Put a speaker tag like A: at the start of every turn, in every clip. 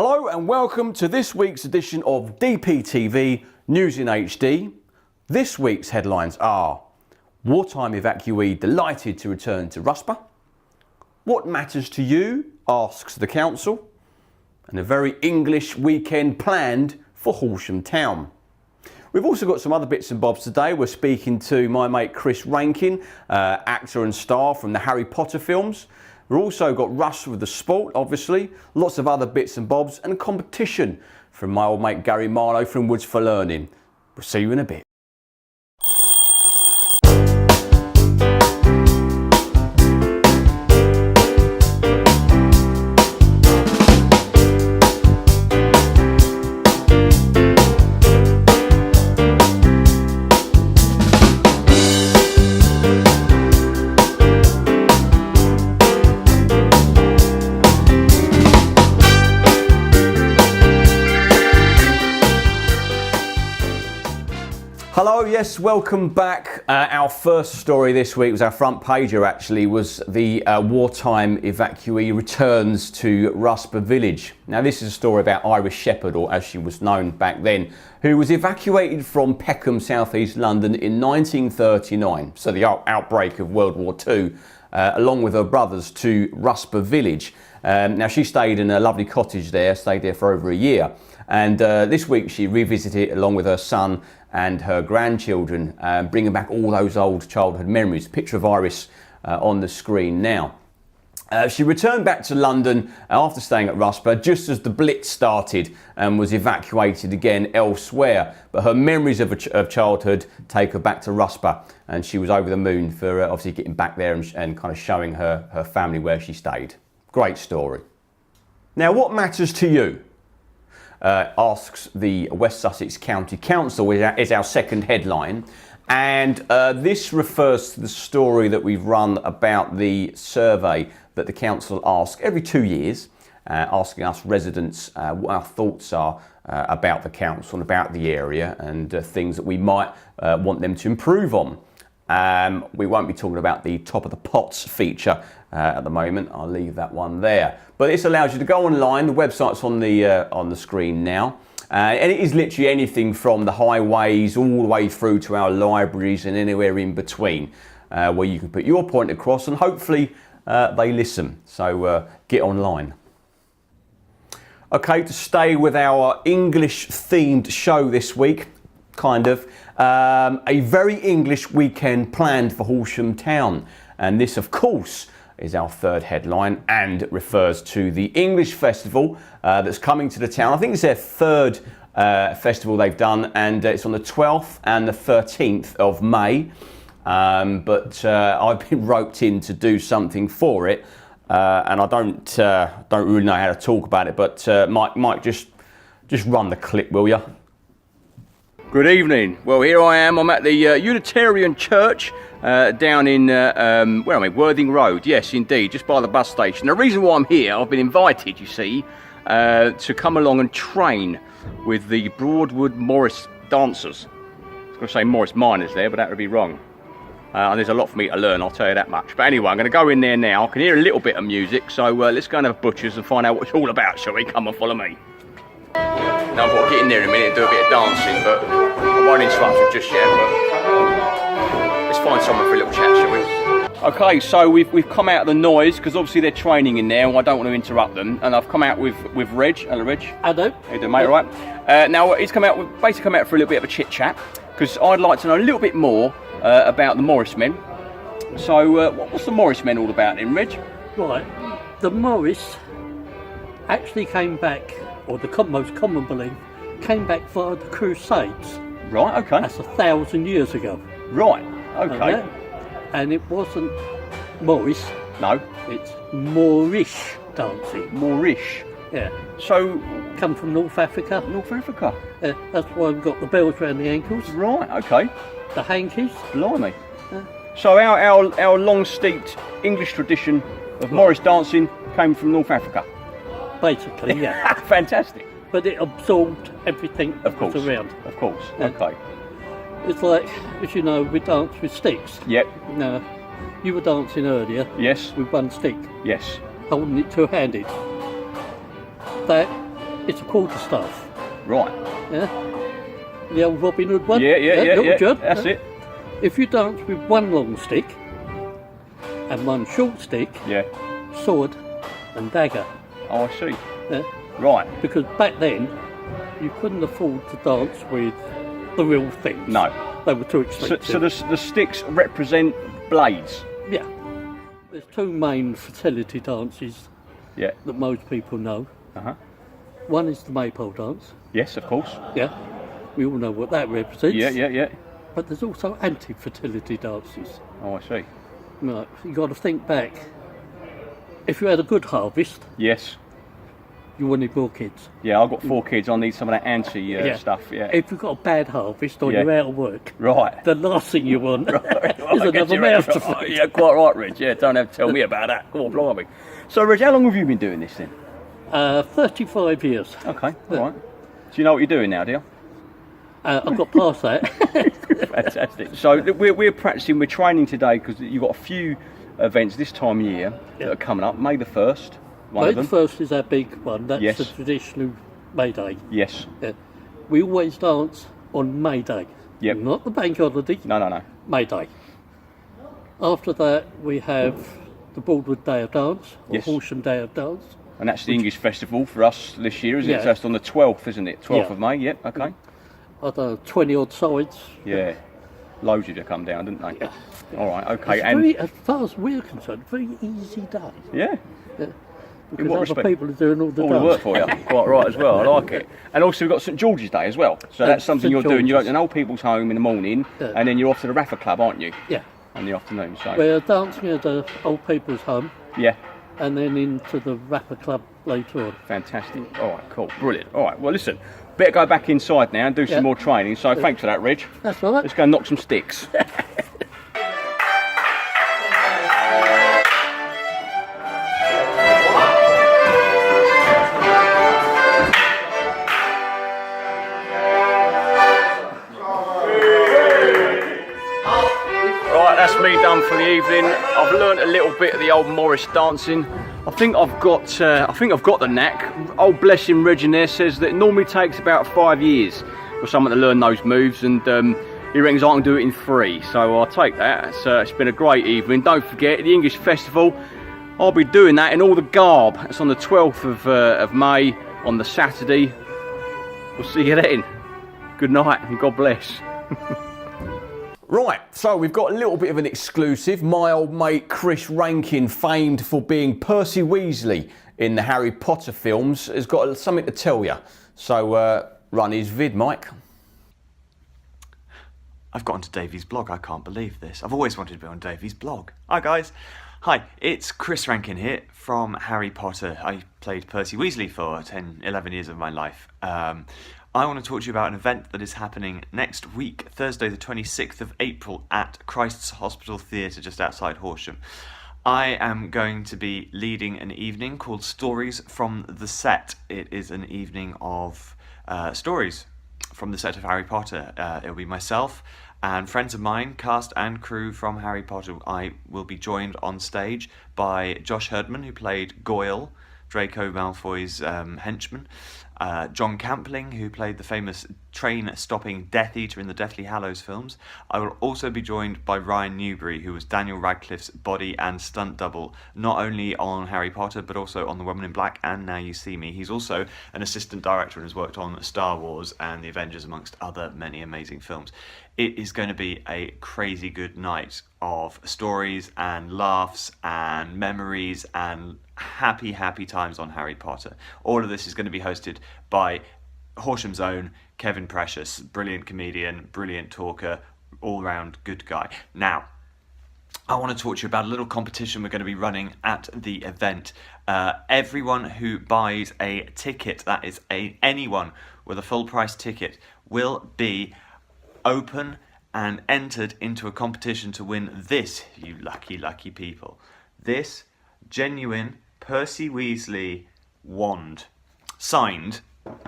A: Hello and welcome to this week's edition of DPTV News in HD. This week's headlines are: wartime evacuee delighted to return to Rusper, what matters to you, asks the council, and a very English weekend planned for Horsham town. We've also got some other bits and bobs today. We're speaking to my mate Chris Rankin, actor and star from the Harry Potter films. We've also got Russ with the sport, obviously, lots of other bits and bobs, and competition from my old mate Gary Marlowe from Woods for Learning. We'll see you in a bit. Hello, yes, welcome back. Our first story this week was our front pager, actually, was the wartime evacuee returns to Rusper village. Now, this is a story about Iris Shepherd, or as she was known back then, who was evacuated from Peckham, southeast London in 1939, so the outbreak of World War II, along with her brothers to Rusper village. Now, she stayed in a lovely cottage there, stayed there for over a year. And this week she revisited it along with her son and her grandchildren, bringing back all those old childhood memories. Picture of Iris on the screen now. She returned back to London after staying at Rusper just as the Blitz started and was evacuated again elsewhere. But her memories of childhood take her back to Rusper, and she was over the moon for obviously getting back there and kind of showing her family where she stayed. Great story. Now, what matters to you? Asks the West Sussex County Council is our second headline, and this refers to the story that we've run about the survey that the council asks every 2 years, asking us residents what our thoughts are about the council and about the area, and things that we might want them to improve on. We won't be talking about the top of the pots feature at the moment. I'll leave that one there. But this allows you to go online. The website's on the screen now, and it is literally anything from the highways all the way through to our libraries and anywhere in between, where you can put your point across, and hopefully they listen. So get online. Okay, to stay with our English-themed show this week, kind of. A very English weekend planned for Horsham town, and this of course is our third headline and refers to the English Festival that's coming to the town. I think it's their third festival they've done, and it's on the 12th and the 13th of May, but I've been roped in to do something for it, and I don't really know how to talk about it, but Mike, just run the clip, will you? Good evening. Well, here I am. I'm at the Unitarian Church down in, where am I? Worthing Road. Yes, indeed, just by the bus station. The reason why I'm here, I've been invited, you see, to come along and train with the Broadwood Morris dancers. I was going to say Morris Miners there, but that would be wrong. And there's a lot for me to learn, I'll tell you that much. But anyway, I'm going to go in there now. I can hear a little bit of music, so let's go and have butchers and find out what it's all about, shall we? Come and follow me. Now I've got to get in there in a minute and do a bit of dancing, but I won't interrupt you just yet, but let's find someone for a little chat, shall we? Okay, so we've come out of the noise, because obviously they're training in there and I don't want to interrupt them, and I've come out with Reg. Hello, Reg. Hello. How you doing, mate? All right. Now he's basically come out for a little bit of a chit chat, because I'd like to know a little bit more about the Morris Men. So what's the Morris Men all about then, Reg?
B: Right, the Morris actually came back, or the most common belief, came back via the Crusades.
A: Right, okay.
B: That's 1,000 years ago.
A: Right, okay.
B: And it wasn't Morris.
A: No.
B: It's Moorish dancing.
A: Moorish.
B: Yeah.
A: So,
B: come from North Africa.
A: North Africa.
B: That's why we've got the bells around the ankles.
A: Right, okay.
B: The hankies.
A: Blimey. So our long steeped English tradition of Morris dancing came from North Africa.
B: Basically, yeah.
A: Fantastic.
B: But it absorbed everything that was around.
A: Of course, okay.
B: It's like, as you know, we dance with sticks.
A: Yep.
B: Now, you were dancing earlier.
A: Yes.
B: With one stick.
A: Yes.
B: Holding it two-handed. That It's a quarterstaff.
A: Right.
B: Yeah. The old Robin Hood one.
A: Yeah.
B: Little John.
A: That's it.
B: If you dance with one long stick and one short stick,
A: Yeah.
B: sword and dagger.
A: Oh, I see.
B: Yeah.
A: Right.
B: Because back then, you couldn't afford to dance with the real things.
A: No.
B: They were too expensive.
A: So the sticks represent blades.
B: Yeah. There's two main fertility dances
A: Yeah.
B: that most people know.
A: Uh-huh.
B: One is the maypole dance.
A: Yes, of course.
B: Yeah. We all know what that represents.
A: Yeah.
B: But there's also anti-fertility dances.
A: Oh, I see.
B: Right. You got to think back. If you had a good harvest,
A: Yes.
B: you wanted more kids.
A: Yeah, I've got 4 kids. I need some of that anti stuff. Yeah.
B: If you've got a bad harvest or
A: Yeah.
B: you're out of work,
A: Right.
B: the last thing you want is
A: I get
B: another
A: you,
B: mouth
A: Reg.
B: to feed.
A: Yeah, quite right, Reg. Yeah, don't have to tell me about that. Come on, blimey. So, Reg, how long have you been doing this then?
B: 35 years.
A: Okay, all right. Do you know what you're doing now, do you?
B: I've got past that.
A: Fantastic. So we're practicing, we're training today because you've got a few events this time of year that are coming up. May the 1st, one
B: May
A: of
B: the
A: them.
B: 1st is our big one. That's
A: Yes.
B: the traditional May Day.
A: Yes.
B: Yeah. We always dance on May Day.
A: Yep.
B: Not the bank holiday.
A: No.
B: May Day. After that, we have the Broadwood Day of Dance, or
A: Yes.
B: Horsham Day of Dance.
A: And that's the English Festival for us this year, isn't it?
B: Yeah.
A: So that's on the 12th, isn't it? 12th
B: Yeah.
A: of May, yep, okay.
B: I don't know, 20 odd sides.
A: Yeah. Loads of you come down, didn't they?
B: Yeah.
A: All right, okay.
B: It's
A: And
B: very, as far as we're concerned, very easy day.
A: yeah,
B: Because
A: what
B: other
A: respect?
B: people are doing all the
A: all the work for you. Quite right as well. I like it. And also we've got St George's Day as well. So that's something
B: St.
A: you're doing. You're at
B: George's.
A: an old people's home in the morning,
B: Yeah.
A: and then you're off to the Rafa Club, aren't you?
B: Yeah.
A: In the afternoon. So
B: We're dancing at the old people's home
A: yeah.
B: and then into the Rapper Club later on.
A: Fantastic. All right, cool. Brilliant. All right, well, listen, better go back inside now and do
B: Yeah.
A: some more training. So thanks for that, Reg.
B: That's all right.
A: Let's go and knock some sticks. Right, that's me done for the evening. I've learnt a little bit of the old Morris dancing. I think I've got the knack. Old blessing Reg in there says that it normally takes about 5 years for someone to learn those moves, and he reckons I can do it in 3. So I'll take that. It's been a great evening. Don't forget the English Festival. I'll be doing that in all the garb. It's on the 12th of May on the Saturday. We'll see you then. Good night and God bless. Right, so we've got a little bit of an exclusive. My old mate Chris Rankin, famed for being Percy Weasley in the Harry Potter films, has got something to tell you. So run his vid, Mike.
C: I've got onto Davey's blog. I can't believe this. I've always wanted to be on Davey's blog. Hi guys. Hi, it's Chris Rankin here from Harry Potter. I played Percy Weasley for 10, 11 years of my life. I want to talk to you about an event that is happening next week, Thursday the 26th of April at Christ's Hospital Theatre just outside Horsham. I am going to be leading an evening called Stories from the Set. It is an evening of stories from the set of Harry Potter. It'll be myself and friends of mine, cast and crew from Harry Potter. I will be joined on stage by Josh Herdman, who played Goyle, Draco Malfoy's henchman, John Campling, who played the famous train-stopping Death Eater in the Deathly Hallows films. I will also be joined by Ryan Newbury, who was Daniel Radcliffe's body and stunt double, not only on Harry Potter, but also on The Woman in Black and Now You See Me. He's also an assistant director and has worked on Star Wars and The Avengers, amongst other many amazing films. It is going to be a crazy good night of stories and laughs and memories and happy, happy times on Harry Potter. All of this is going to be hosted by Horsham's own Kevin Precious, brilliant comedian, brilliant talker, all-round good guy. Now, I want to talk to you about a little competition we're going to be running at the event. Everyone who buys a ticket, that is anyone with a full price ticket, will be open and entered into a competition to win this, you lucky, lucky people. This genuine Percy Weasley wand. Signed,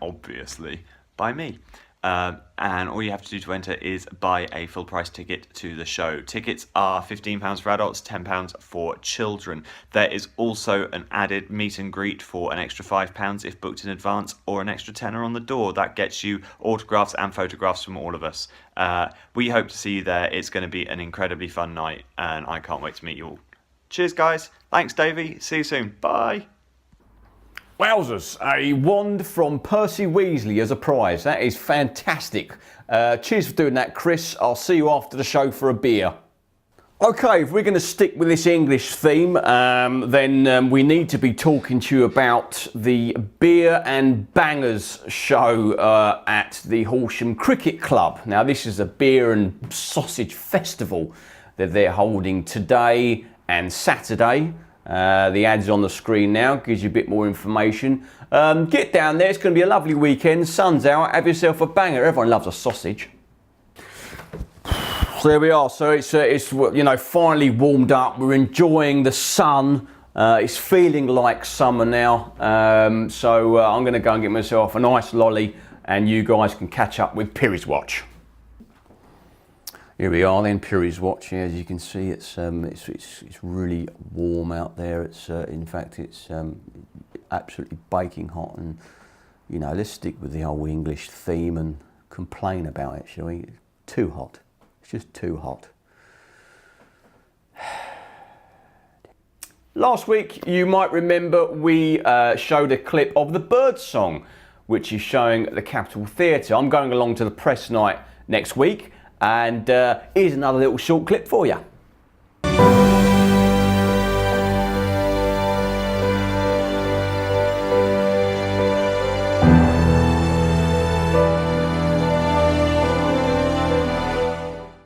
C: obviously, by me. and all you have to do to enter is buy a full price ticket to the show. Tickets are £15 for adults, £10 for children. There is also an added meet and greet for an extra £5 if booked in advance, or an extra tenner on the door. That gets you autographs and photographs from all of us. We hope to see you there. It's going to be an incredibly fun night, and I can't wait to meet you all. Cheers, guys. Thanks, Davey. See you soon. Bye.
A: Wowzers, a wand from Percy Weasley as a prize. That is fantastic. Cheers for doing that, Chris. I'll see you after the show for a beer. Okay, if we're going to stick with this English theme, then we need to be talking to you about the Beer and Bangers show at the Horsham Cricket Club. Now, this is a beer and sausage festival that they're holding today and Saturday. The ad's on the screen now, gives you a bit more information. Get down there, it's going to be a lovely weekend. Sun's out, have yourself a banger. Everyone loves a sausage. So there we are. So it's finally warmed up. We're enjoying the sun. It's feeling like summer now. So I'm going to go and get myself a nice lolly, and you guys can catch up with Pirry's Watch. Here we are then, Pirry's Watch. As you can see, it's really warm out there. It's in fact it's absolutely baking hot, and let's stick with the whole English theme and complain about it, shall we? It's too hot. It's just too hot. Last week, you might remember we showed a clip of the Bird Song, which is showing at the Capitol Theatre. I'm going along to the press night next week. And here's another little short clip for you.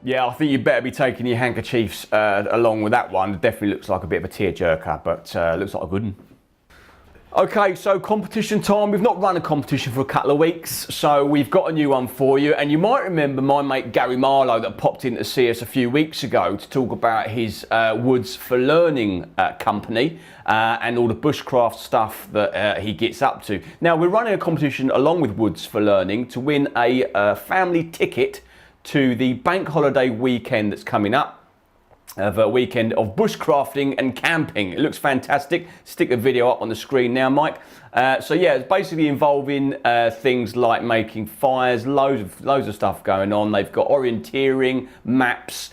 A: Yeah, I think you better be taking your handkerchiefs along with that one. It definitely looks like a bit of a tearjerker, but looks like a good one. Okay, so competition time. We've not run a competition for a couple of weeks, so we've got a new one for you. And you might remember my mate Gary Marlowe that popped in to see us a few weeks ago to talk about his Woods for Learning company and all the bushcraft stuff that he gets up to. Now, we're running a competition along with Woods for Learning to win a family ticket to the bank holiday weekend that's coming up. Of a weekend of bushcrafting and camping. It looks fantastic. Stick the video up on the screen now, Mike. So yeah, it's basically involving things like making fires, loads of stuff going on. They've got orienteering, maps,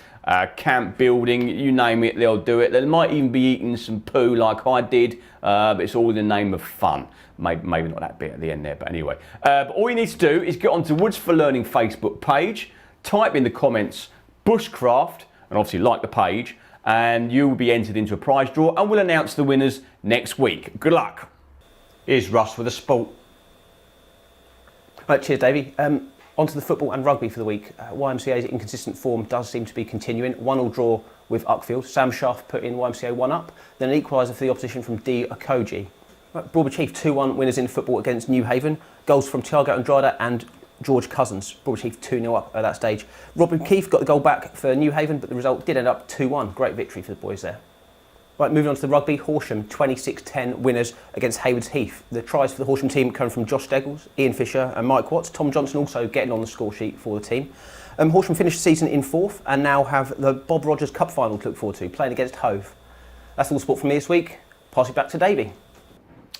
A: camp building, you name it, they'll do it. They might even be eating some poo like I did, but it's all in the name of fun. Maybe not that bit at the end there, but anyway. But all you need to do is get onto Woods for Learning Facebook page, type in the comments bushcraft, and obviously like the page, and you will be entered into a prize draw, and we'll announce the winners next week. Good luck. Here's Russ with the sport.
D: Right, cheers, Davey. On to the football and rugby for the week. YMCA's inconsistent form does seem to be continuing. 1-1 draw with Uckfield. Sam Shaft put in YMCA 1 up, then an equaliser for the opposition from D. Okoji. Right, Broadwood Chief 2-1 winners in football against New Haven. Goals from Thiago Andrada and George Cousins. Broadwood Chief 2-0 up at that stage. Robin Keefe got the goal back for New Haven, but the result did end up 2-1. Great victory for the boys there. Right, moving on to the rugby. Horsham 26-10 winners against Haywards Heath. The tries for the Horsham team come from Josh Steggles, Ian Fisher and Mike Watts. Tom Johnson also getting on the score sheet for the team. Horsham finished the season in 4th and now have the Bob Rogers Cup final to look forward to, playing against Hove. That's all the sport from me this week. Pass it back to Davey.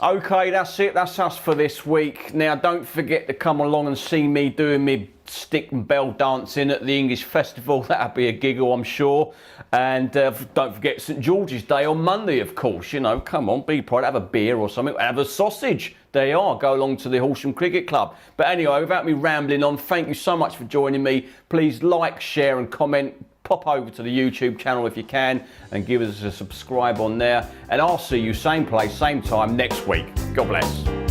A: Okay, that's it. That's us for this week. Now, don't forget to come along and see me doing me stick and bell dancing at the English Festival. That'll be a giggle, I'm sure. And don't forget St George's Day on Monday, of course. Come on, be proud. Have a beer or something. Have a sausage. There you are. Go along to the Horsham Cricket Club. But anyway, without me rambling on, thank you so much for joining me. Please like, share and comment. Pop over to the YouTube channel if you can and give us a subscribe on there. And I'll see you same place, same time next week. God bless.